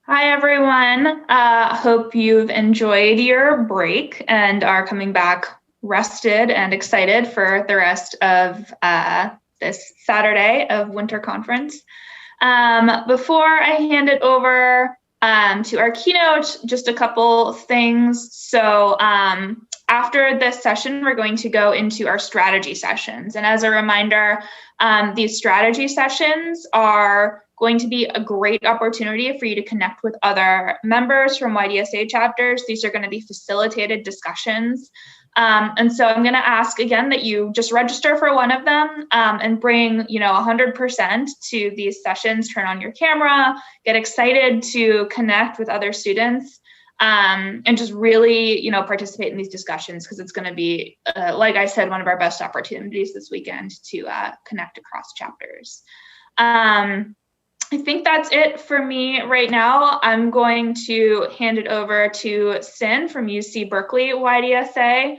Hi, everyone. Hope you've enjoyed your break and are coming back rested and excited for the rest of this Saturday of winter conference. Before I hand it over to our keynote, just a couple things. So after this session, we're going to go into our strategy sessions. And as a reminder, these strategy sessions are going to be a great opportunity for you to connect with other members from YDSA chapters. These are going to be facilitated discussions. And so I'm going to ask again that you just register for one of them and bring, 100% to these sessions, turn on your camera, get excited to connect with other students, and just really, participate in these discussions because it's going to be, like I said, one of our best opportunities this weekend to connect across chapters. I think that's it for me right now. I'm going to hand it over to Sin from UC Berkeley YDSA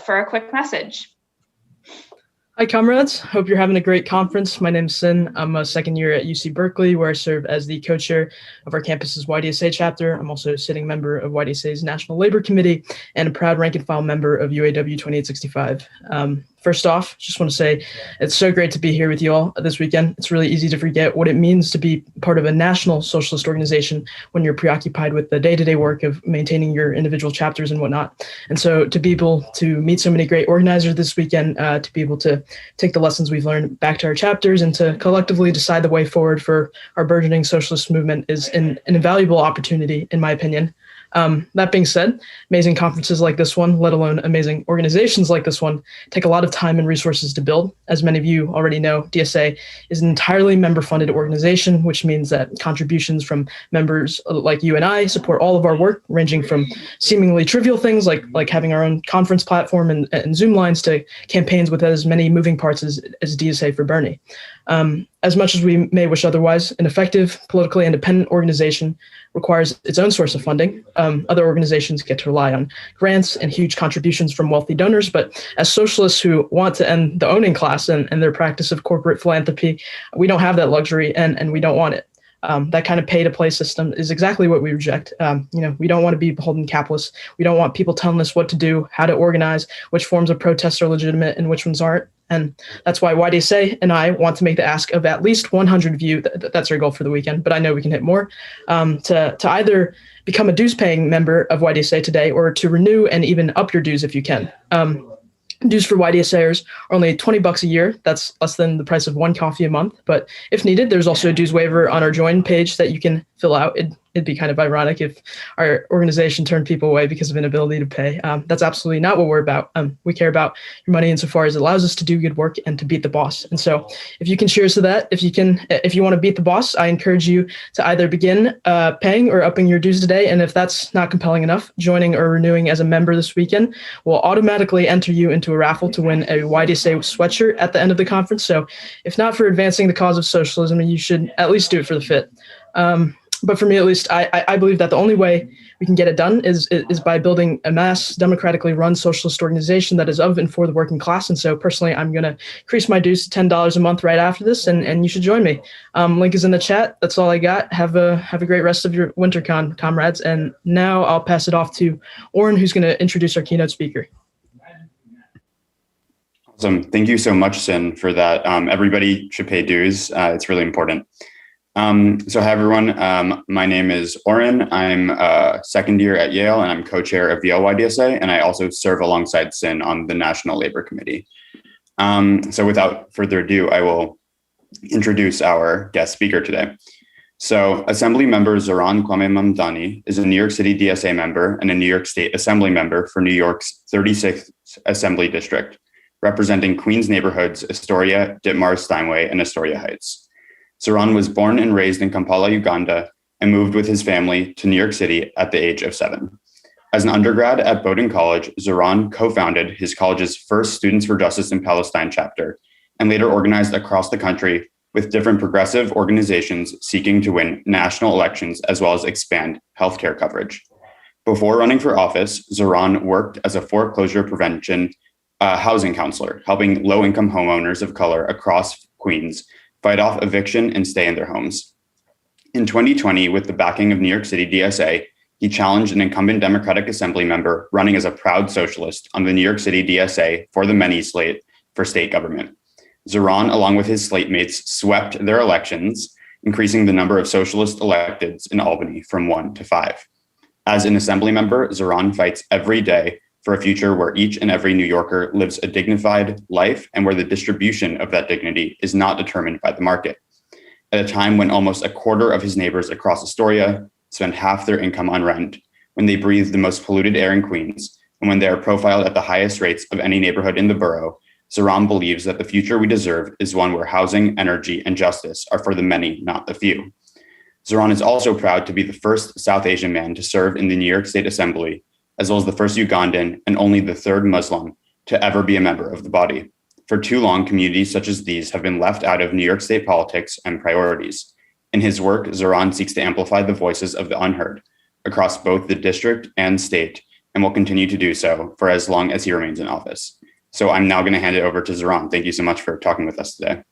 for a quick message. Hi, comrades. Hope you're having a great conference. My name's Sin. I'm a second year at UC Berkeley, where I serve as the co-chair of our campus's YDSA chapter. I'm also a sitting member of YDSA's National Labor Committee and a proud rank and file member of UAW 2865. First off, just want to say it's so great to be here with you all this weekend. It's really easy to forget what it means to be part of a national socialist organization when you're preoccupied with the day-to-day work of maintaining your individual chapters and whatnot. And so to be able to meet so many great organizers this weekend, to be able to take the lessons we've learned back to our chapters and to collectively decide the way forward for our burgeoning socialist movement is an invaluable opportunity, in my opinion. That being said, amazing conferences like this one, let alone amazing organizations like this one, take a lot of time and resources to build. As many of you already know, DSA is an entirely member-funded organization, which means that contributions from members like you and I support all of our work, ranging from seemingly trivial things like having our own conference platform and Zoom lines to campaigns with as many moving parts as DSA for Bernie. As much as we may wish otherwise, an effective, politically independent organization requires its own source of funding. Other organizations get to rely on grants and huge contributions from wealthy donors, but as socialists who want to end the owning class and their practice of corporate philanthropy, we don't have that luxury and we don't want it. That kind of pay-to-play system is exactly what we reject. We don't want to be beholden capitalists. We don't want people telling us what to do, how to organize, which forms of protest are legitimate and which ones aren't. And that's why YDSA and I want to make the ask of at least 100 of you. That's our goal for the weekend, but I know we can hit more, to either become a dues-paying member of YDSA today or to renew and even up your dues if you can. Dues for YDSAers are only $20 a year. That's less than the price of one coffee a month. But if needed, there's also a dues waiver on our join page that you can fill out. It'd be kind of ironic if our organization turned people away because of inability to pay. That's absolutely not what we're about. We care about your money insofar as it allows us to do good work and to beat the boss. And so if you can cheers to that, if you want to beat the boss, I encourage you to either begin paying or upping your dues today. And if that's not compelling enough, joining or renewing as a member this weekend will automatically enter you into a raffle to win a YDSA sweatshirt at the end of the conference. So if not for advancing the cause of socialism, you should at least do it for the fit. But for me, at least, I believe that the only way we can get it done is by building a mass, democratically run socialist organization that is of and for the working class. And so personally, I'm going to increase my dues to $10 a month right after this, and you should join me. Link is in the chat. That's all I got. Have a great rest of your WinterCon, comrades. And now I'll pass it off to Orin, who's going to introduce our keynote speaker. Awesome. Thank you so much, Sin, for that. Everybody should pay dues. It's really important. So hi, everyone. My name is Orin. I'm a second year at Yale, and I'm co-chair of Yale YDSA, and I also serve alongside Sin on the National Labor Committee. So without further ado, I will introduce our guest speaker today. So Assembly Member Zohran Mamdani is a New York City DSA member and a New York State Assembly member for New York's 36th Assembly District, representing Queens neighborhoods Astoria, Ditmars, Steinway, and Astoria Heights. Zaran was born and raised in Kampala, Uganda, and moved with his family to New York City at the age of 7. As an undergrad at Bowdoin College, Zaran co-founded his college's first Students for Justice in Palestine chapter, and later organized across the country with different progressive organizations seeking to win national elections as well as expand healthcare coverage. Before running for office, Zaran worked as a foreclosure prevention housing counselor, helping low-income homeowners of color across Queens fight off eviction and stay in their homes. In 2020, with the backing of New York City DSA, he challenged an incumbent Democratic Assembly member running as a proud socialist on the New York City DSA for the many slate for state government. Zaran, along with his slate mates, swept their elections, increasing the number of socialist electeds in Albany from 1 to 5. As an assembly member, Zaran fights every day for a future where each and every New Yorker lives a dignified life and where the distribution of that dignity is not determined by the market. At a time when almost a quarter of his neighbors across Astoria spend half their income on rent, when they breathe the most polluted air in Queens, and when they are profiled at the highest rates of any neighborhood in the borough, Zaran believes that the future we deserve is one where housing, energy, and justice are for the many, not the few. Zaran is also proud to be the first South Asian man to serve in the New York State Assembly, as well as the first Ugandan and only the third Muslim to ever be a member of the body. For too long, communities such as these have been left out of New York State politics and priorities. In his work, Zaran seeks to amplify the voices of the unheard across both the district and state, and will continue to do so for as long as he remains in office. So I'm now going to hand it over to Zaran. Thank you so much for talking with us today.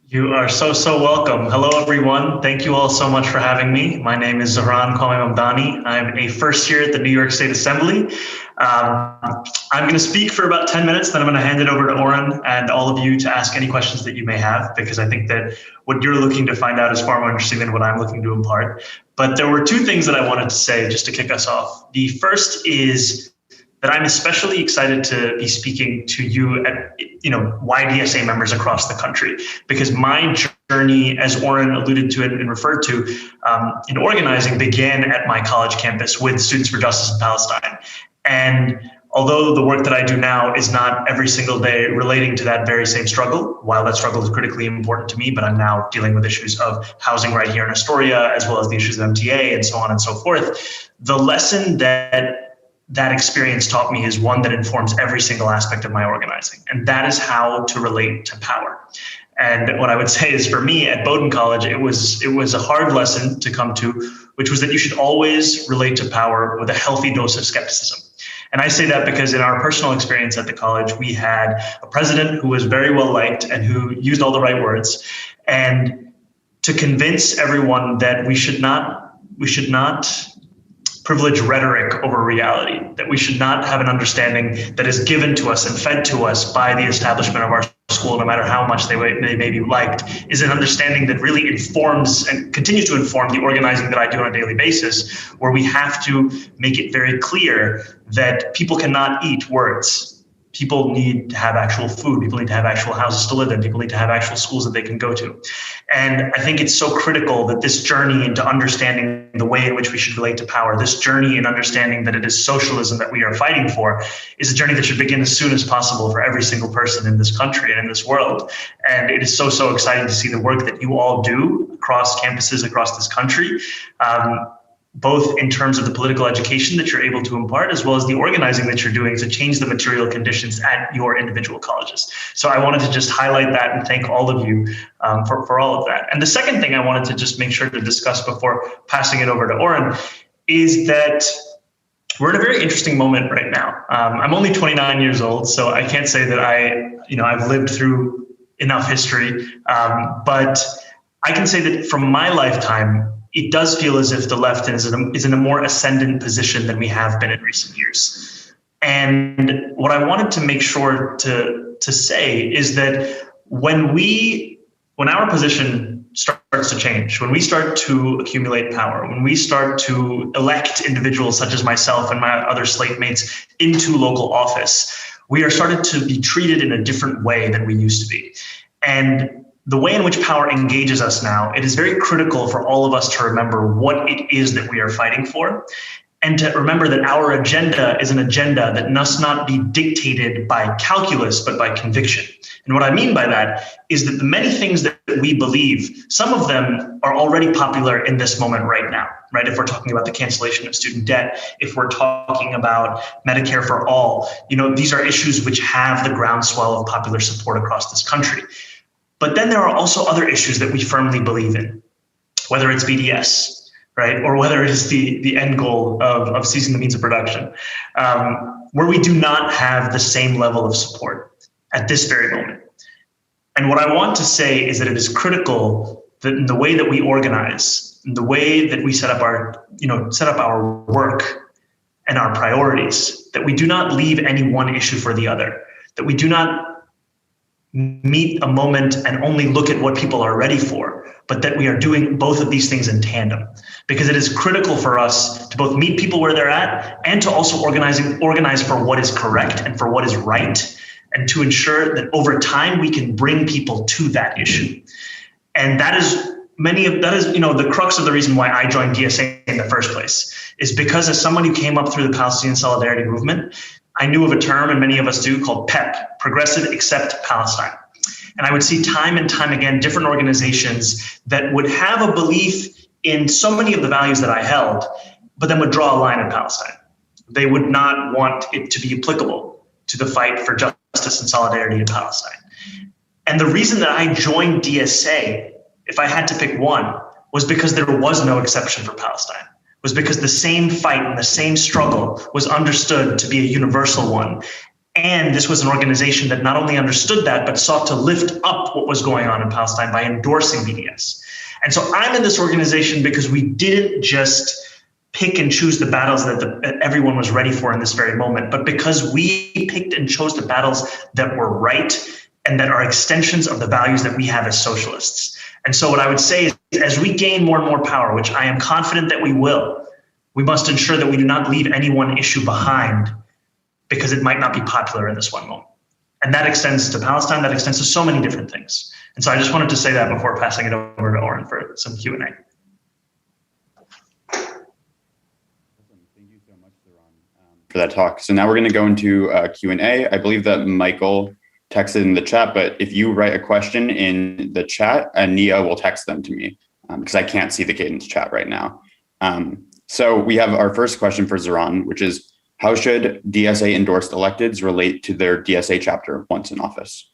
You are so welcome. Hello, everyone. Thank you all so much for having me. My name is Zohran Mamdani. I'm a first year at the New York State Assembly. I'm going to speak for about 10 minutes, then I'm going to hand it over to Orin and all of you to ask any questions that you may have, because I think that what you're looking to find out is far more interesting than what I'm looking to impart. But there were two things that I wanted to say just to kick us off. The first is that I'm especially excited to be speaking to you at, YDSA members across the country, because my journey, as Orin alluded to and referred to, in organizing began at my college campus with Students for Justice in Palestine. And although the work that I do now is not every single day relating to that very same struggle, while that struggle is critically important to me, but I'm now dealing with issues of housing right here in Astoria, as well as the issues of MTA and so on and so forth, the lesson that experience taught me is one that informs every single aspect of my organizing, and that is how to relate to power. And what I would say is, for me at Bowdoin College, it was a hard lesson to come to, which was that you should always relate to power with a healthy dose of skepticism. And I say that because in our personal experience at the college, we had a president who was very well liked and who used all the right words. And to convince everyone that we should not privilege rhetoric over reality, that we should not have an understanding that is given to us and fed to us by the establishment of our school, no matter how much they may be liked, is an understanding that really informs and continues to inform the organizing that I do on a daily basis, where we have to make it very clear that people cannot eat words. People need to have actual food. People need to have actual houses to live in. People need to have actual schools that they can go to. And I think it's so critical that this journey into understanding the way in which we should relate to power, this journey in understanding that it is socialism that we are fighting for, is a journey that should begin as soon as possible for every single person in this country and in this world. And it is so exciting to see the work that you all do across campuses across this country. Both in terms of the political education that you're able to impart, as well as the organizing that you're doing to change the material conditions at your individual colleges. So I wanted to just highlight that and thank all of you for all of that. And the second thing I wanted to just make sure to discuss before passing it over to Orin is that we're in a very interesting moment right now. I'm only 29 years old, so I can't say that I've lived through enough history, but I can say that from my lifetime, it does feel as if the left is in a more ascendant position than we have been in recent years. And what I wanted to make sure to say is that when our position starts to change, when we start to accumulate power, when we start to elect individuals such as myself and my other slate mates into local office, we are started to be treated in a different way than we used to be. And the way in which power engages us now, it is very critical for all of us to remember what it is that we are fighting for, and to remember that our agenda is an agenda that must not be dictated by calculus, but by conviction. And what I mean by that is that the many things that we believe, some of them are already popular in this moment right now, right? If we're talking about the cancellation of student debt, if we're talking about Medicare for all, these are issues which have the groundswell of popular support across this country. But then there are also other issues that we firmly believe in, whether it's BDS, right? Or whether it is the end goal of seizing the means of production, where we do not have the same level of support at this very moment. And what I want to say is that it is critical that in the way that we organize, and the way that we set up our work and our priorities, that we do not leave any one issue for the other, that we do not meet a moment and only look at what people are ready for, but that we are doing both of these things in tandem, because it is critical for us to both meet people where they're at and to also organize for what is correct and for what is right, and to ensure that over time we can bring people to that issue. And that is the crux of the reason why I joined DSA in the first place, is because as someone who came up through the Palestinian Solidarity Movement, I knew of a term, and many of us do, called PEP, Progressive Accept Palestine. And I would see time and time again different organizations that would have a belief in so many of the values that I held, but then would draw a line in Palestine. They would not want it to be applicable to the fight for justice and solidarity in Palestine. And the reason that I joined DSA, if I had to pick one, was because there was no exception for Palestine. Was because the same fight and the same struggle was understood to be a universal one. And this was an organization that not only understood that, but sought to lift up what was going on in Palestine by endorsing BDS. And so I'm in this organization because we didn't just pick and choose the battles that everyone was ready for in this very moment, but because we picked and chose the battles that were right and that are extensions of the values that we have as socialists. And so what I would say is, as we gain more and more power, which I am confident that we will, we must ensure that we do not leave any one issue behind because it might not be popular in this one moment. And that extends to Palestine, that extends to so many different things. And so I just wanted to say that before passing it over to Orin for some Q&A. Thank you so much, Zaran, for that talk. So now we're going to go into Q&A. I believe that Michael texted in the chat, but if you write a question in the chat, Nia will text them to me because I can't see the Cadence chat right now. So we have our first question for Zaran, which is, how should DSA endorsed electeds relate to their DSA chapter once in office?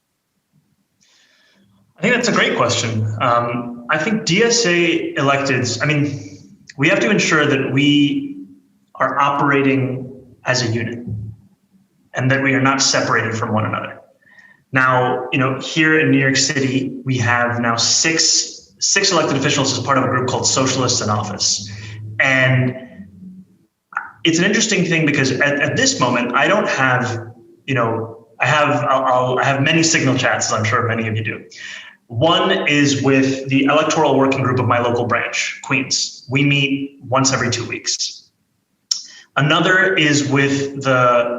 I think that's a great question. I think DSA electeds, we have to ensure that we are operating as a unit and that we are not separated from one another. Now, here in New York City, we have now six elected officials as part of a group called Socialists in Office. And it's an interesting thing because at this moment, I don't have, I have many Signal chats, as I'm sure many of you do. One is with the electoral working group of my local branch, Queens. We meet once every 2 weeks. Another is with the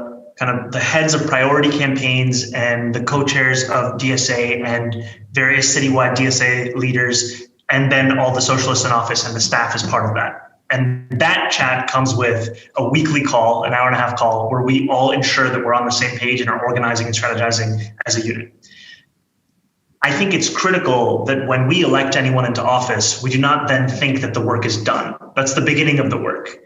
heads of priority campaigns and the co-chairs of DSA and various citywide DSA leaders, and then all the socialists in office and the staff is part of that. And that chat comes with a weekly call, an hour-and-a-half call, where we all ensure that we're on the same page and are organizing and strategizing as a unit. I think it's critical that when we elect anyone into office, we do not then think that the work is done. That's the beginning of the work.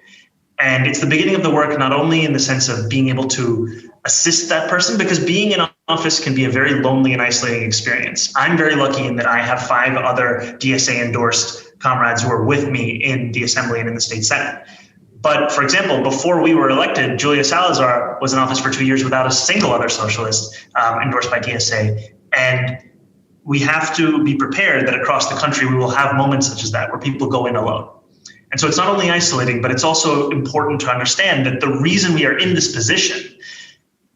And it's the beginning of the work not only in the sense of being able to assist that person, because being in office can be a very lonely and isolating experience. I'm very lucky in that I have 5 other DSA endorsed comrades who are with me in the Assembly and in the State Senate. But for example, before we were elected, Julia Salazar was in office for 2 years without a single other socialist endorsed by DSA. And we have to be prepared that across the country, we will have moments such as that where people go in alone. And so it's not only isolating, but it's also important to understand that the reason we are in this position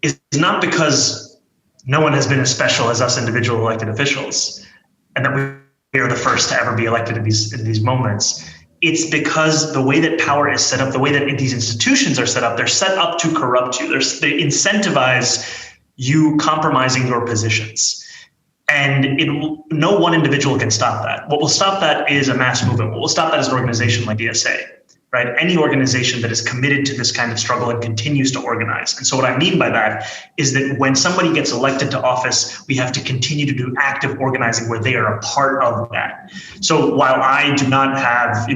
is not because no one has been as special as us individual elected officials and that we are the first to ever be elected in these moments. It's because the way that power is set up, the way that these institutions are set up, they're set up to corrupt you. They incentivize you compromising your positions. And no one individual can stop that. What will stop that is a mass movement. What will stop that is an organization like DSA, right? Any organization that is committed to this kind of struggle and continues to organize. And so what I mean by that is that when somebody gets elected to office, we have to continue to do active organizing where they are a part of that. So while I do not have,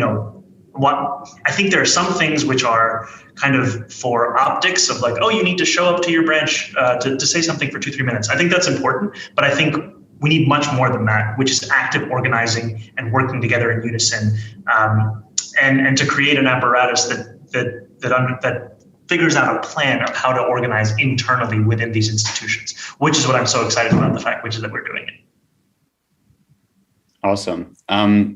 I think there are some things which are kind of for optics of like, oh, you need to show up to your branch to say something for 2-3 minutes. I think that's important, but I think we need much more than that, which is active organizing and working together in unison, and to create an apparatus that figures out a plan of how to organize internally within these institutions, which is what I'm so excited about the fact, which is that we're doing it. Awesome.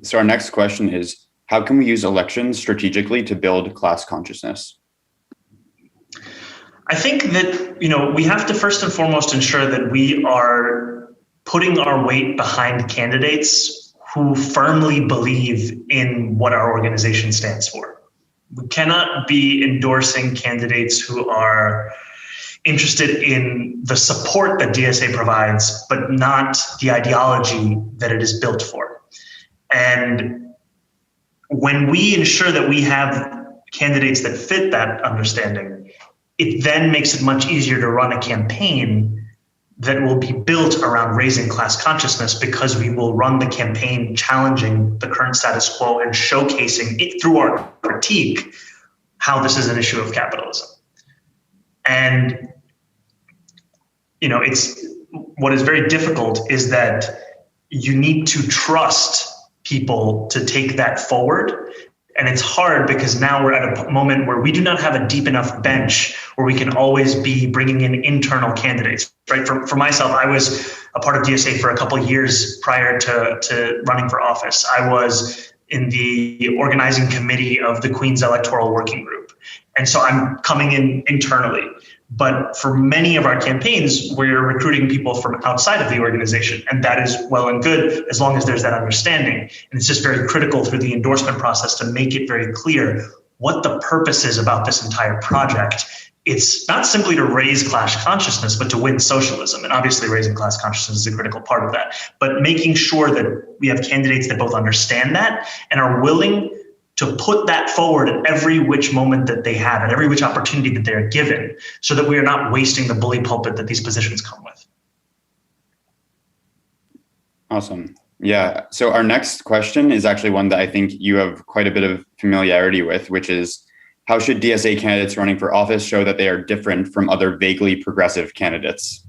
So our next question is, How can we use elections strategically to build class consciousness? I think that, we have to first and foremost ensure that we are putting our weight behind candidates who firmly believe in what our organization stands for. We cannot be endorsing candidates who are interested in the support that DSA provides, but not the ideology that it is built for. And when we ensure that we have candidates that fit that understanding, it then makes it much easier to run a campaign that will be built around raising class consciousness, because we will run the campaign challenging the current status quo and showcasing it through our critique how this is an issue of capitalism. And it's what is very difficult is that you need to trust people to take that forward. And it's hard because now we're at a moment where we do not have a deep enough bench where we can always be bringing in internal candidates, right? For myself, I was a part of DSA for a couple of years prior to running for office. I was in the organizing committee of the Queen's electoral working group. And so I'm coming in internally. But for many of our campaigns, we're recruiting people from outside of the organization, and that is well and good as long as there's that understanding. And it's just very critical through the endorsement process to make it very clear what the purpose is about this entire project. It's not simply to raise class consciousness, but to win socialism. And obviously raising class consciousness is a critical part of that. But making sure that we have candidates that both understand that and are willing to put that forward at every which moment that they have, at every which opportunity that they're given, so that we are not wasting the bully pulpit that these positions come with. Awesome. Yeah. So our next question is actually one that I think you have quite a bit of familiarity with, which is, how should DSA candidates running for office show that they are different from other vaguely progressive candidates?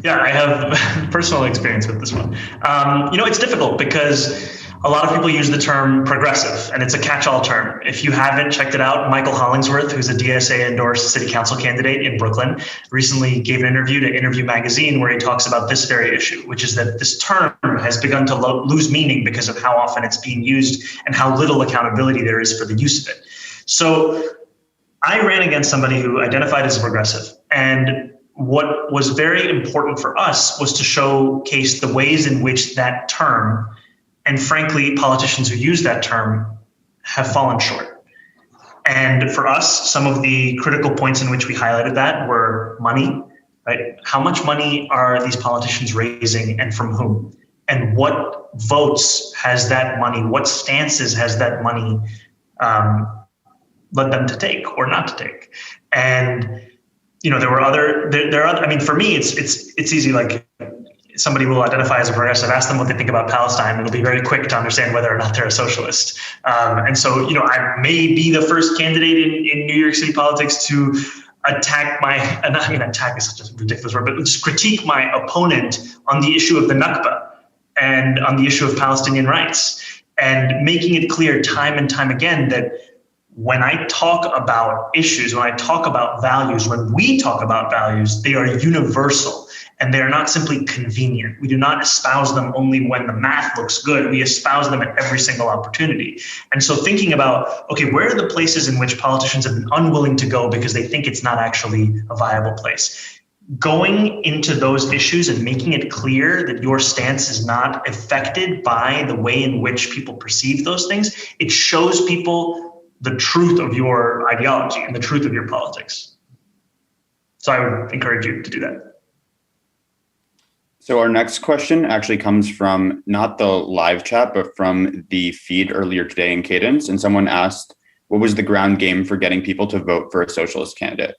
Yeah, I have personal experience with this one. It's difficult because a lot of people use the term progressive, and it's a catch-all term. If you haven't checked it out, Michael Hollingsworth, who's a DSA-endorsed city council candidate in Brooklyn, recently gave an interview to Interview Magazine where he talks about this very issue, which is that this term has begun to lose meaning because of how often it's being used and how little accountability there is for the use of it. So I ran against somebody who identified as a progressive, and what was very important for us was to showcase the ways in which that term, and frankly, politicians who use that term, have fallen short. And for us, some of the critical points in which we highlighted that were money, right? How much money are these politicians raising and from whom? And what votes has that money, what stances has that money led them to take or not to take? And there were other, for me, it's easy, like, somebody will identify as a progressive, ask them what they think about Palestine. It'll be very quick to understand whether or not they're a socialist. And so, I may be the first candidate in New York City politics to attack attack is such a ridiculous word, but just critique my opponent on the issue of the Nakba and on the issue of Palestinian rights, and making it clear time and time again that when I talk about issues, when I talk about values, when we talk about values, they are universal. And they are not simply convenient. We do not espouse them only when the math looks good. We espouse them at every single opportunity. And so thinking about, okay, where are the places in which politicians have been unwilling to go because they think it's not actually a viable place? Going into those issues and making it clear that your stance is not affected by the way in which people perceive those things, it shows people the truth of your ideology and the truth of your politics. So I would encourage you to do that. So our next question actually comes from not the live chat, but from the feed earlier today in Cadence. And someone asked, what was the ground game for getting people to vote for a socialist candidate?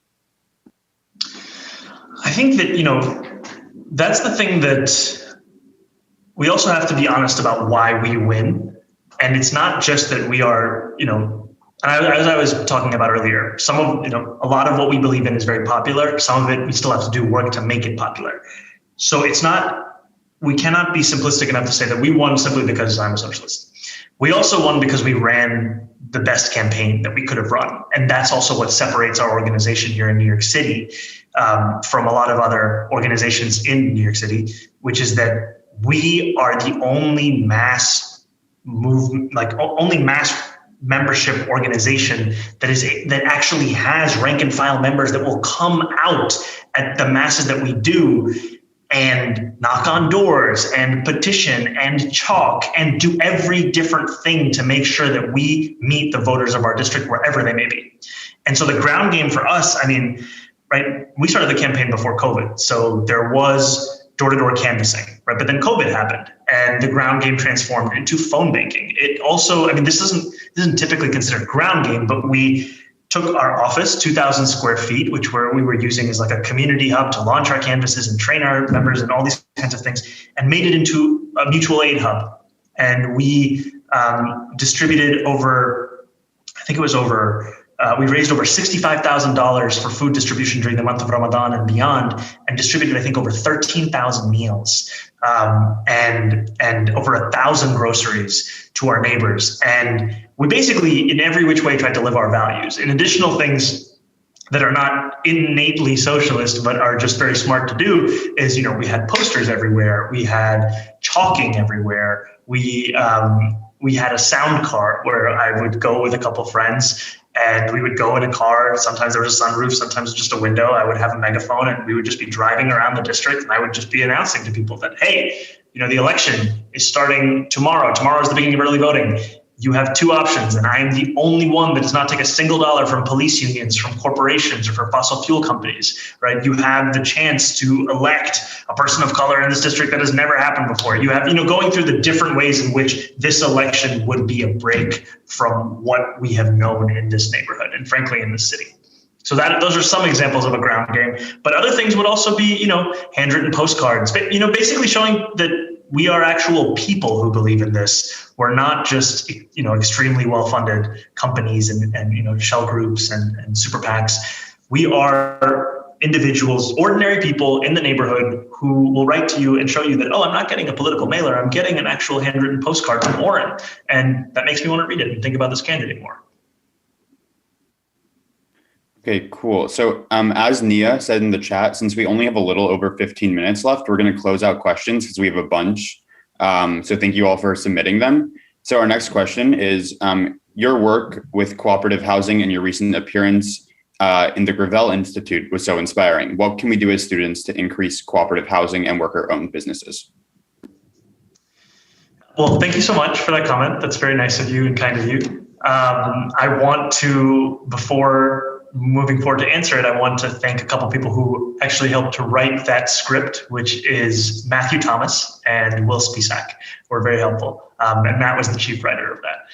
I think that, that's the thing that we also have to be honest about why we win. And it's not just that we are, as I was talking about earlier, some of, a lot of what we believe in is very popular. Some of it, we still have to do work to make it popular. So we cannot be simplistic enough to say that we won simply because I'm a socialist. We also won because we ran the best campaign that we could have run. And that's also what separates our organization here in New York City from a lot of other organizations in New York City, which is that we are the only mass only mass membership organization that actually has rank and file members that will come out at the masses that we do and knock on doors and petition and chalk and do every different thing to make sure that we meet the voters of our district wherever they may be. And so the ground game for us, right, we started the campaign before COVID. So there was door-to-door canvassing, right? But then COVID happened and the ground game transformed into phone banking. It also, this isn't typically considered ground game, but we took our office, 2,000 square feet, which we were using as like a community hub to launch our canvases and train our members and all these kinds of things, and made it into a mutual aid hub. And we distributed we raised over $65,000 for food distribution during the month of Ramadan and beyond, and distributed, I think, over 13,000 meals and over 1,000 groceries to our neighbors. And we basically, in every which way, tried to live our values. In additional things that are not innately socialist, but are just very smart to do, is, we had posters everywhere. We had chalking everywhere. We had a sound cart where I would go with a couple friends and we would go in a car. Sometimes there was a sunroof, sometimes just a window. I would have a megaphone and we would just be driving around the district, and I would just be announcing to people that, hey, the election is starting tomorrow. Tomorrow is the beginning of early voting. You have two options, and I am the only one that does not take a single dollar from police unions, from corporations, or from fossil fuel companies, right? You have the chance to elect a person of color in this district that has never happened before. You have, going through the different ways in which this election would be a break from what we have known in this neighborhood and frankly in this city. So those are some examples of a ground game, but other things would also be, handwritten postcards, basically showing that we are actual people who believe in this. We're not just, extremely well-funded companies and shell groups and super PACs. We are individuals, ordinary people in the neighborhood who will write to you and show you that, I'm not getting a political mailer, I'm getting an actual handwritten postcard from Orin. And that makes me want to read it and think about this candidate more. Okay, cool. So as Nia said in the chat, since we only have a little over 15 minutes left, we're going to close out questions because we have a bunch. So thank you all for submitting them. So our next question is your work with cooperative housing and your recent appearance in the Gravel Institute was so inspiring. What can we do as students to increase cooperative housing and worker-owned businesses? Well, thank you so much for that comment. That's very nice of you and kind of you. I want to, before moving forward to answer it, I want to thank a couple people who actually helped to write that script, which is Matthew Thomas and Will Spisak, were very helpful. And Matt was the chief writer of that.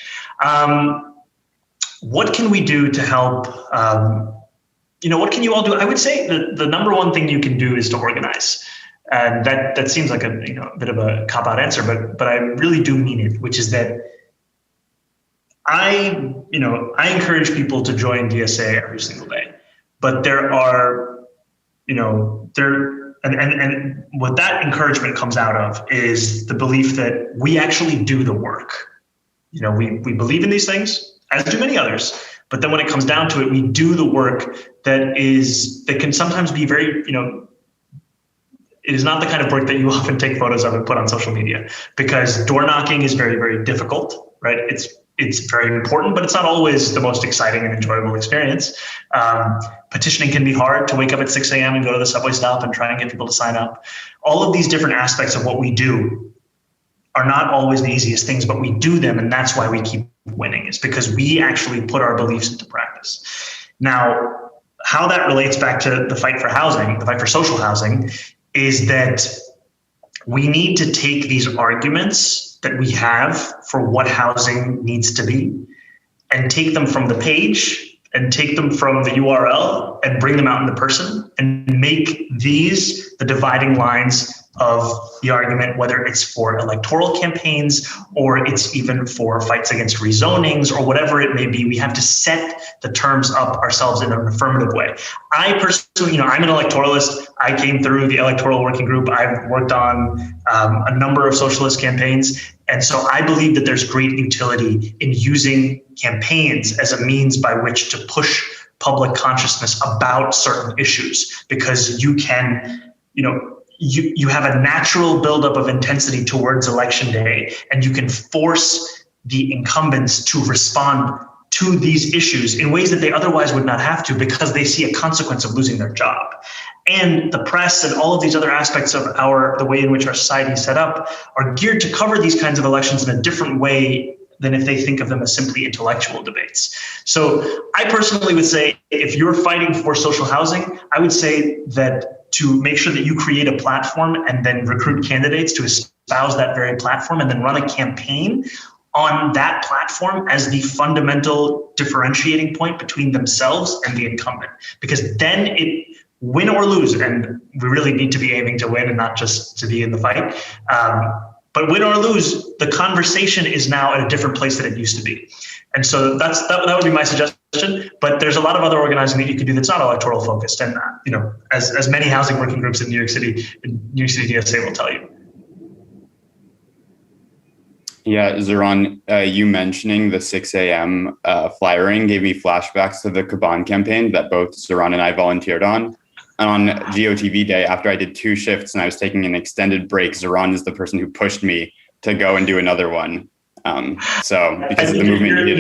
What can we do to help? What can you all do? I would say the number one thing you can do is to organize. And that seems like a bit of a cop-out answer, but I really do mean it, which is that I encourage people to join DSA every single day, but there are, and what that encouragement comes out of is the belief that we actually do the work. We believe in these things, as do many others, but then when it comes down to it, we do the work that can sometimes be very, it is not the kind of work that you often take photos of and put on social media, because door knocking is very, very difficult, right? It's very important, but it's not always the most exciting and enjoyable experience. Petitioning can be hard, to wake up at 6 a.m. and go to the subway stop and try and get people to sign up. All of these different aspects of what we do are not always the easiest things, but we do them, and that's why we keep winning, is because we actually put our beliefs into practice. Now, how that relates back to the fight for housing, the fight for social housing, is that we need to take these arguments that we have for what housing needs to be and take them from the page and take them from the URL and bring them out into person and make these the dividing lines of the argument, whether it's for electoral campaigns or it's even for fights against rezonings or whatever it may be. We have to set the terms up ourselves in an affirmative way. I personally, I'm an electoralist. I came through the electoral working group. I've worked on a number of socialist campaigns. And so I believe that there's great utility in using campaigns as a means by which to push public consciousness about certain issues, because you can, you have a natural buildup of intensity towards election day, and you can force the incumbents to respond to these issues in ways that they otherwise would not have to, because they see a consequence of losing their job. And the press and all of these other aspects of the way in which our society is set up are geared to cover these kinds of elections in a different way than if they think of them as simply intellectual debates. So I personally would say, if you're fighting for social housing, I would say that to make sure that you create a platform and then recruit candidates to espouse that very platform and then run a campaign on that platform as the fundamental differentiating point between themselves and the incumbent. Because then it, win or lose, and we really need to be aiming to win and not just to be in the fight, but win or lose, the conversation is now at a different place than it used to be. And so that would be my suggestion. But there's a lot of other organizing that you can do that's not electoral focused. And as many housing working groups in New York City DSA will tell you. Yeah, Zaran, you mentioning the 6 a.m. flyering gave me flashbacks to the Kaban campaign that both Zaran and I volunteered on. And on GOTV day, after I did 2 shifts and I was taking an extended break, Zaran is the person who pushed me to go and do another one. So because of the movement you did.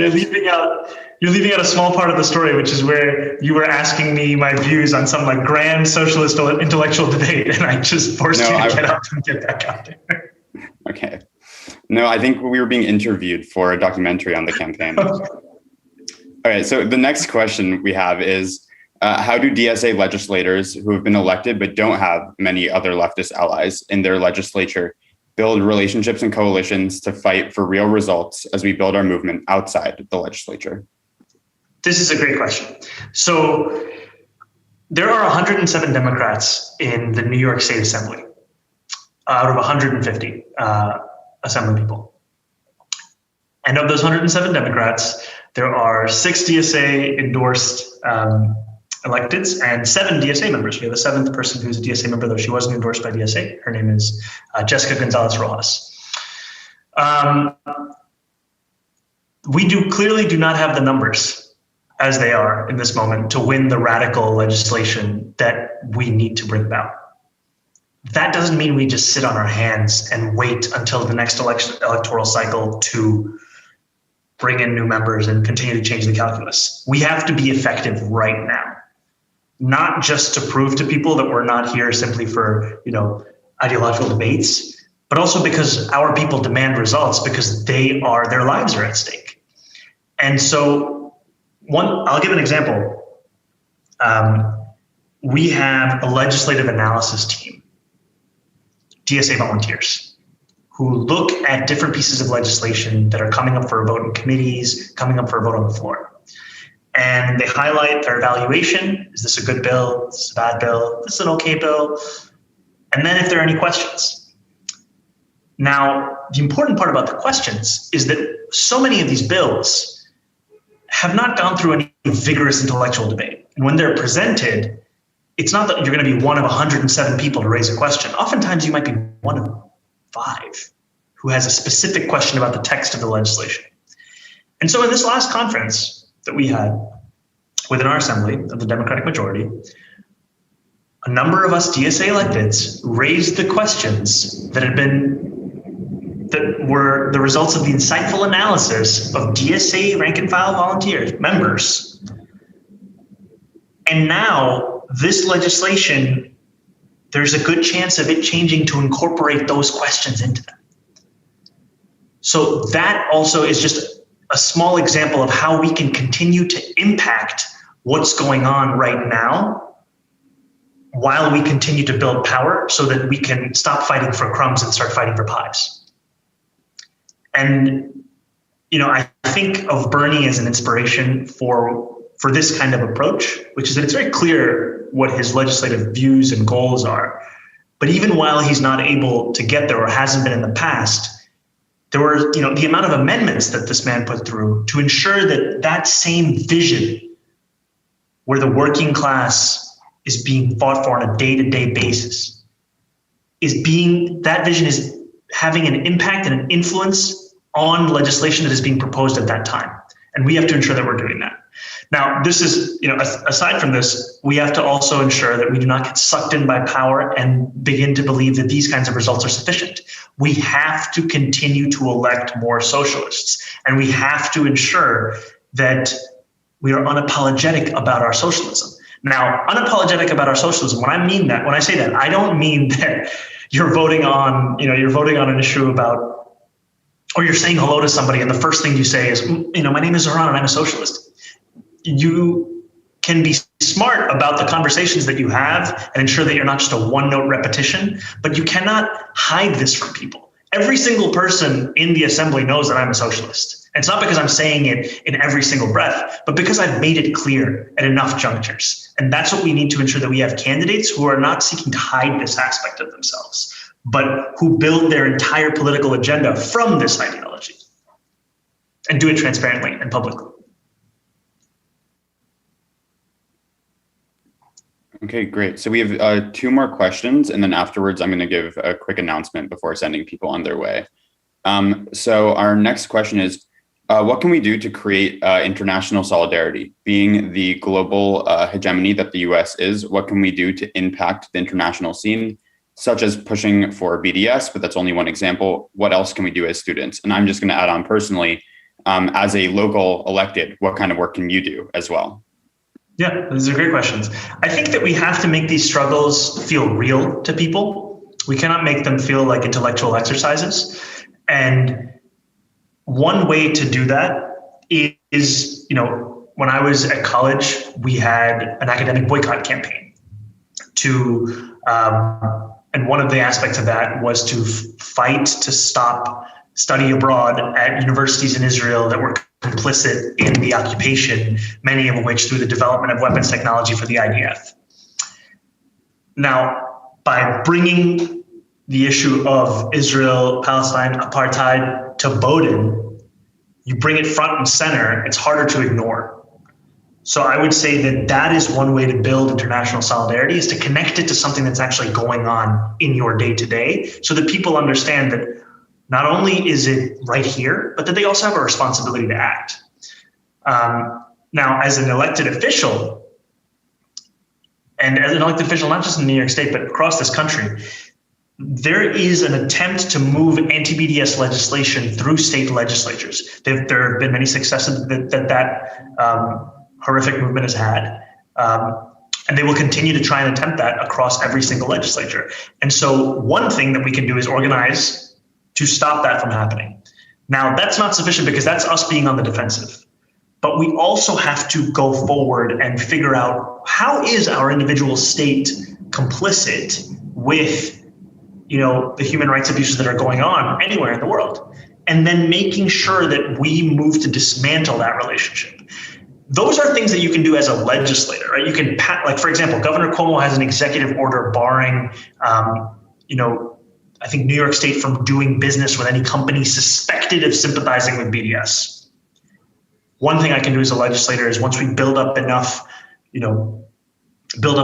You're leaving out a small part of the story, which is where you were asking me my views on some like grand socialist intellectual debate, and I just forced you to get up and get back out there. Okay. No, I think we were being interviewed for a documentary on the campaign. All right, so the next question we have is, how do DSA legislators who have been elected but don't have many other leftist allies in their legislature build relationships and coalitions to fight for real results as we build our movement outside the legislature? This is a great question. So there are 107 Democrats in the New York State Assembly out of 150 Assembly people. And of those 107 Democrats, there are 6 DSA endorsed electeds and 7 DSA members. We have a 7th person who's a DSA member, though she wasn't endorsed by DSA. Her name is Jessica Gonzalez Rojas. We clearly do not have the numbers as they are in this moment to win the radical legislation that we need to bring about. That doesn't mean we just sit on our hands and wait until the next electoral cycle to bring in new members and continue to change the calculus. We have to be effective right now, not just to prove to people that we're not here simply for, ideological debates, but also because our people demand results, because their lives are at stake. And so I'll give an example. We have a legislative analysis team, DSA volunteers, who look at different pieces of legislation that are coming up for a vote in committees, coming up for a vote on the floor. And they highlight their evaluation. Is this a good bill? Is this a bad bill? Is this an okay bill? And then if there are any questions. Now, the important part about the questions is that so many of these bills have not gone through any vigorous intellectual debate. And when they're presented, it's not that you're going to be one of 107 people to raise a question. Oftentimes you might be one of 5 who has a specific question about the text of the legislation. And so in this last conference that we had within our assembly of the Democratic majority, a number of us DSA electeds raised the questions that were the results of the insightful analysis of DSA rank and file volunteers, members. And now this legislation, there's a good chance of it changing to incorporate those questions into them. So that also is just a small example of how we can continue to impact what's going on right now while we continue to build power so that we can stop fighting for crumbs and start fighting for pies. And, I think of Bernie as an inspiration for this kind of approach, which is that it's very clear what his legislative views and goals are. But even while he's not able to get there or hasn't been in the past, there were, the amount of amendments that this man put through to ensure that same vision where the working class is being fought for on a day-to-day basis that vision is having an impact and an influence on legislation that is being proposed at that time. And we have to ensure that we're doing that. Now, this is, aside from this, we have to also ensure that we do not get sucked in by power and begin to believe that these kinds of results are sufficient. We have to continue to elect more socialists, and we have to ensure that we are unapologetic about our socialism. Now, unapologetic about our socialism, when I say that, I don't mean that you're voting on an issue about, or you're saying hello to somebody and the first thing you say is, my name is Zaran and I'm a socialist. You can be smart about the conversations that you have and ensure that you're not just a one-note repetition, but you cannot hide this from people. Every single person in the assembly knows that I'm a socialist. And it's not because I'm saying it in every single breath, but because I've made it clear at enough junctures. And that's what we need to ensure, that we have candidates who are not seeking to hide this aspect of themselves, but who build their entire political agenda from this ideology and do it transparently and publicly. Okay, great. So we have 2 more questions, and then afterwards I'm going to give a quick announcement before sending people on their way. So our next question is, what can we do to create international solidarity? Being the global hegemony that the US is, what can we do to impact the international scene, such as pushing for BDS, but that's only one example. What else can we do as students? And I'm just going to add on personally, as a local elected, what kind of work can you do as well? Yeah, these are great questions. I think that we have to make these struggles feel real to people. We cannot make them feel like intellectual exercises. And one way to do that is, when I was at college, we had an academic boycott campaign and one of the aspects of that was to fight to stop study abroad at universities in Israel that were complicit in the occupation, many of which through the development of weapons technology for the IDF. Now, by bringing the issue of Israel-Palestine apartheid to Bowdoin, you bring it front and center, it's harder to ignore. So I would say that is one way to build international solidarity, is to connect it to something that's actually going on in your day-to-day, so that people understand that not only is it right here, but that they also have a responsibility to act. Now, as an elected official, not just in New York State, but across this country, there is an attempt to move anti-BDS legislation through state legislatures. There have been many successes that horrific movement has had. And they will continue to try and attempt that across every single legislature. And so one thing that we can do is organize to stop that from happening. Now, that's not sufficient because that's us being on the defensive. But we also have to go forward and figure out, how is our individual state complicit with the human rights abuses that are going on anywhere in the world? And then making sure that we move to dismantle that relationship. Those are things that you can do as a legislator, right? You can, for example, Governor Cuomo has an executive order barring, I think New York State from doing business with any company suspected of sympathizing with BDS. One thing I can do as a legislator is, once we build up a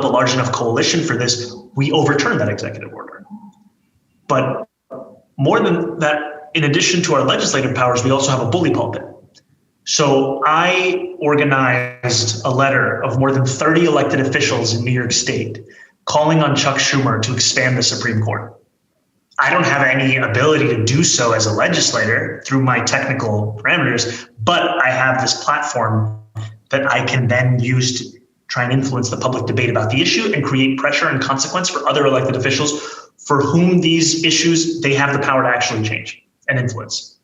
large enough coalition for this, we overturn that executive order. But more than that, in addition to our legislative powers, we also have a bully pulpit. So I organized a letter of more than 30 elected officials in New York State calling on Chuck Schumer to expand the Supreme Court. I don't have any ability to do so as a legislator through my technical parameters, but I have this platform that I can then use to try and influence the public debate about the issue and create pressure and consequence for other elected officials for whom these issues, they have the power to actually change and influence.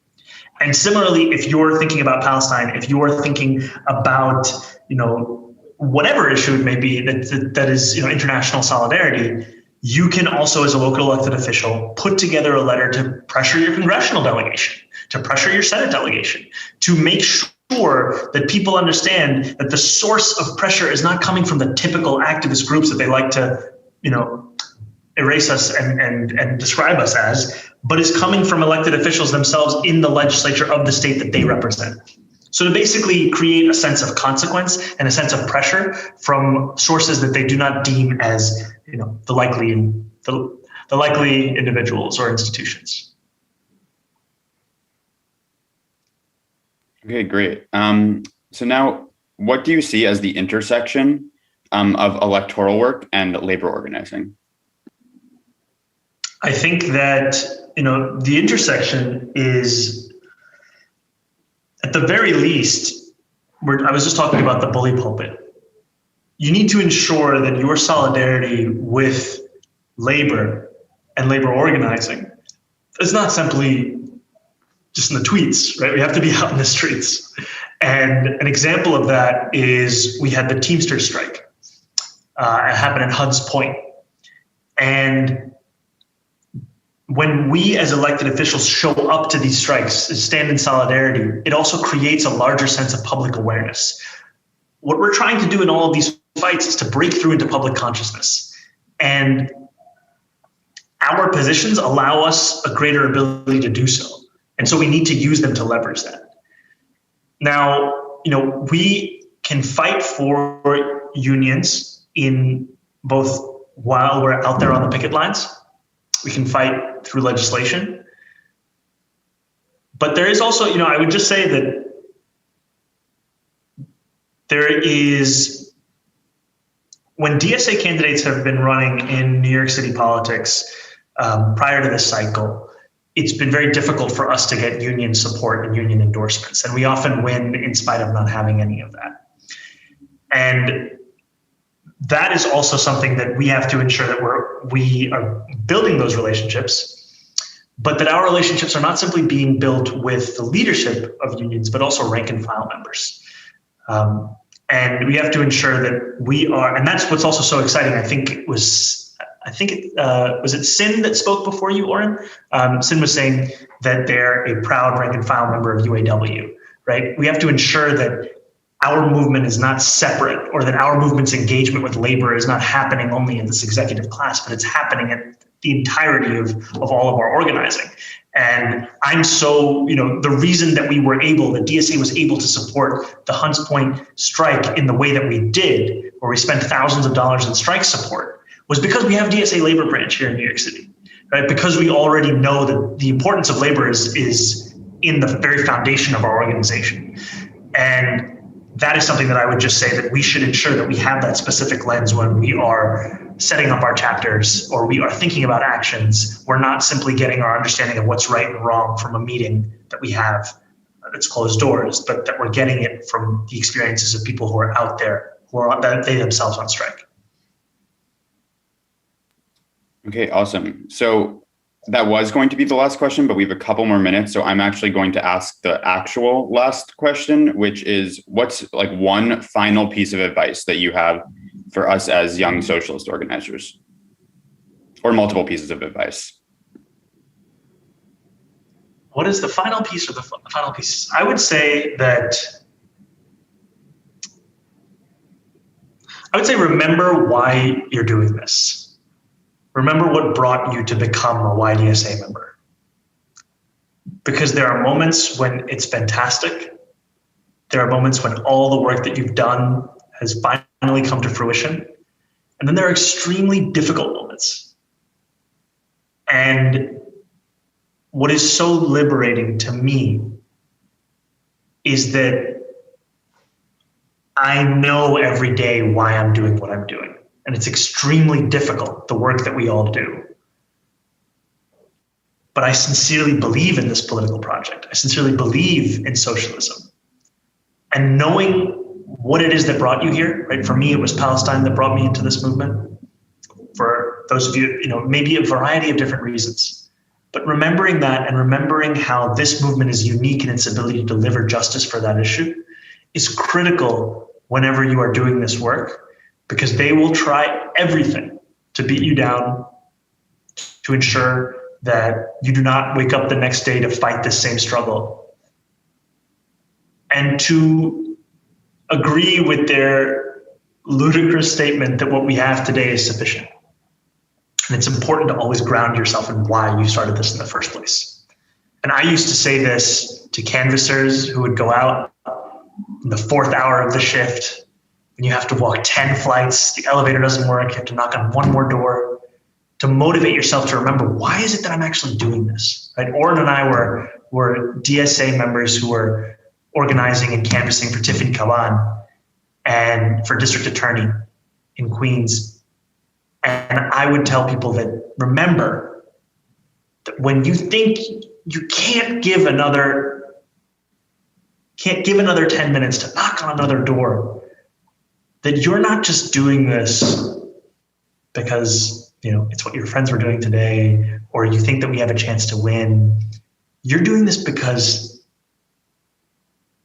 And similarly, if you're thinking about Palestine, if you're thinking about, whatever issue it may be that is, international solidarity, you can also, as a local elected official, put together a letter to pressure your congressional delegation, to pressure your Senate delegation, to make sure that people understand that the source of pressure is not coming from the typical activist groups that they like to, erase us and describe us as, but is coming from elected officials themselves in the legislature of the state that they represent. So to basically create a sense of consequence and a sense of pressure from sources that they do not deem as, the likely individuals or institutions. Okay, great. So now what do you see as the intersection of electoral work and labor organizing? I think that, the intersection is, at the very least, I was just talking about the bully pulpit. You need to ensure that your solidarity with labor and labor organizing is not simply just in the tweets, right? We have to be out in the streets. And an example of that is we had the Teamsters strike. It happened in Hunts Point. And when we as elected officials show up to these strikes, stand in solidarity, it also creates a larger sense of public awareness. What we're trying to do in all of these fights is to break through into public consciousness. And our positions allow us a greater ability to do so. And so we need to use them to leverage that. Now, we can fight for unions in both while we're out there on the picket lines. We can fight through legislation. But there is also, I would just say that there is, when DSA candidates have been running in New York City politics prior to this cycle, it's been very difficult for us to get union support and union endorsements. And we often win in spite of not having any of that. And that is also something that we have to ensure that we are building those relationships, but that our relationships are not simply being built with the leadership of unions, but also rank and file members. And we have to ensure that we are, and that's what's also so exciting. Was it Sin that spoke before you, Orin? Sin was saying that they're a proud rank and file member of UAW, right? We have to ensure that our movement is not separate, or that our movement's engagement with labor is not happening only in this executive class, but it's happening at the entirety of all of our organizing. And I'm so, the reason that DSA was able to support the Hunts Point strike in the way that we did, where we spent thousands of dollars in strike support, was because we have DSA labor branch here in New York City, right? Because we already know that the importance of labor is in the very foundation of our organization. And that is something that I would just say that we should ensure that we have that specific lens when we are setting up our chapters or we are thinking about actions. We're not simply getting our understanding of what's right and wrong from a meeting that we have that's closed doors, but that we're getting it from the experiences of people who are out there, that they themselves on strike. Okay, awesome. So that was going to be the last question, but we have a couple more minutes. So I'm actually going to ask the actual last question, which is, what's like one final piece of advice that you have for us as young socialist organizers, or multiple pieces of advice? What is the final piece or the final piece? I would say remember why you're doing this. Remember what brought you to become a YDSA member. Because there are moments when it's fantastic. There are moments when all the work that you've done has finally come to fruition. And then there are extremely difficult moments. And what is so liberating to me is that I know every day why I'm doing what I'm doing. And it's extremely difficult, the work that we all do. But I sincerely believe in this political project. I sincerely believe in socialism. And knowing what it is that brought you here, right? For me, it was Palestine that brought me into this movement. For those of you, maybe a variety of different reasons. But remembering that and remembering how this movement is unique in its ability to deliver justice for that issue is critical whenever you are doing this work. Because they will try everything to beat you down, to ensure that you do not wake up the next day to fight this same struggle, and to agree with their ludicrous statement that what we have today is sufficient. And it's important to always ground yourself in why you started this in the first place. And I used to say this to canvassers who would go out in the 4th hour of the shift, and you have to walk 10 flights, the elevator doesn't work, you have to knock on one more door, to motivate yourself to remember, why is it that I'm actually doing this? Right? Orin and I were DSA members who were organizing and canvassing for Tiffany Kaban. and for district attorney in Queens. And I would tell people that remember that when you think you can't give another 10 minutes to knock on another door, that you're not just doing this because it's what your friends were doing today, or you think that we have a chance to win. You're doing this because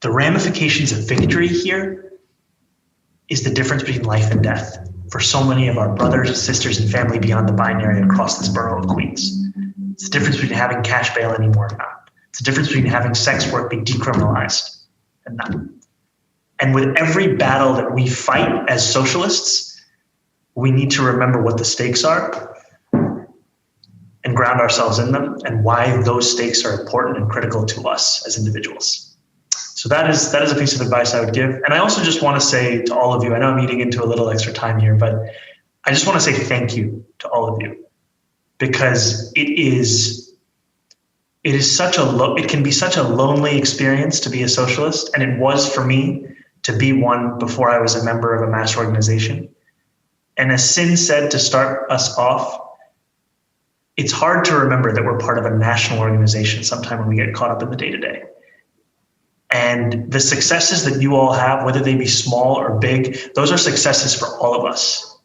the ramifications of victory here is the difference between life and death for so many of our brothers, sisters, and family beyond the binary across this borough of Queens. It's the difference between having cash bail anymore or not. It's the difference between having sex work be decriminalized and not. And with every battle that we fight as socialists, we need to remember what the stakes are and ground ourselves in them and why those stakes are important and critical to us as individuals. So that is a piece of advice I would give. And I also just want to say to all of you, I know I'm eating into a little extra time here, but I just want to say thank you to all of you, because it can be such a lonely experience to be a socialist. And it was for me to be one before I was a member of a mass organization. And as Sin said to start us off, it's hard to remember that we're part of a national organization sometime when we get caught up in the day-to-day. And the successes that you all have, whether they be small or big, those are successes for all of us.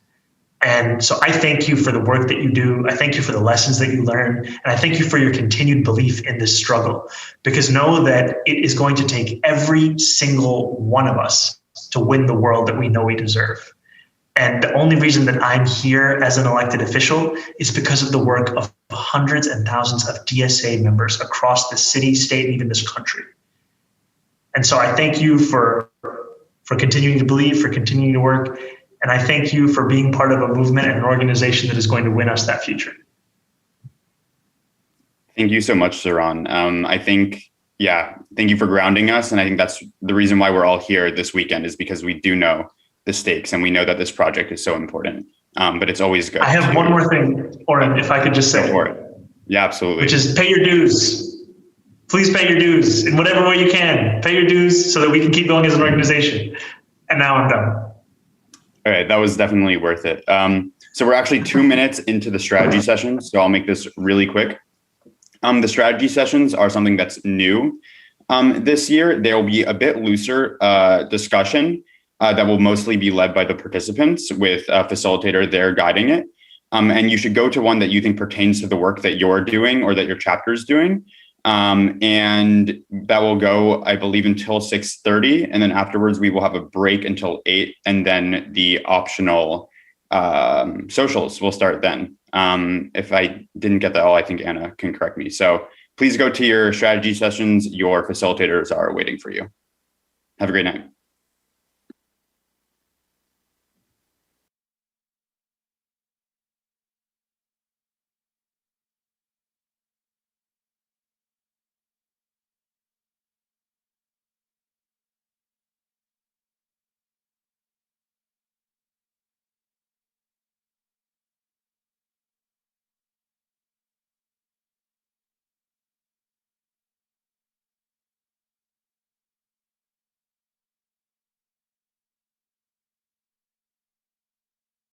And so I thank you for the work that you do. I thank you for the lessons that you learn. And I thank you for your continued belief in this struggle, because know that it is going to take every single one of us to win the world that we know we deserve. And the only reason that I'm here as an elected official is because of the work of hundreds and thousands of DSA members across the city, state, and even this country. And so I thank you for continuing to believe, for continuing to work. And I thank you for being part of a movement and an organization that is going to win us that future. Thank you so much, Zaran. Thank you for grounding us. And I think that's the reason why we're all here this weekend, is because we do know the stakes and we know that this project is so important. But it's always good. I have one more thing, Orin, if I could just say. Go for it. Yeah, absolutely. Which is pay your dues. Please pay your dues in whatever way you can. Pay your dues so that we can keep going as an organization. And now I'm done. All right, that was definitely worth it. So we're actually 2 minutes into the strategy session, so I'll make this really quick. The strategy sessions are something that's new this year. There will be a bit looser discussion that will mostly be led by the participants, with a facilitator there guiding it. And you should go to one that you think pertains to the work that you're doing or that your chapter is doing. And that will go, I believe, until 6:30. And then afterwards, we will have a break until 8. And then the optional socials will start then. If I didn't get that all, I think Anna can correct me. So please go to your strategy sessions. Your facilitators are waiting for you. Have a great night.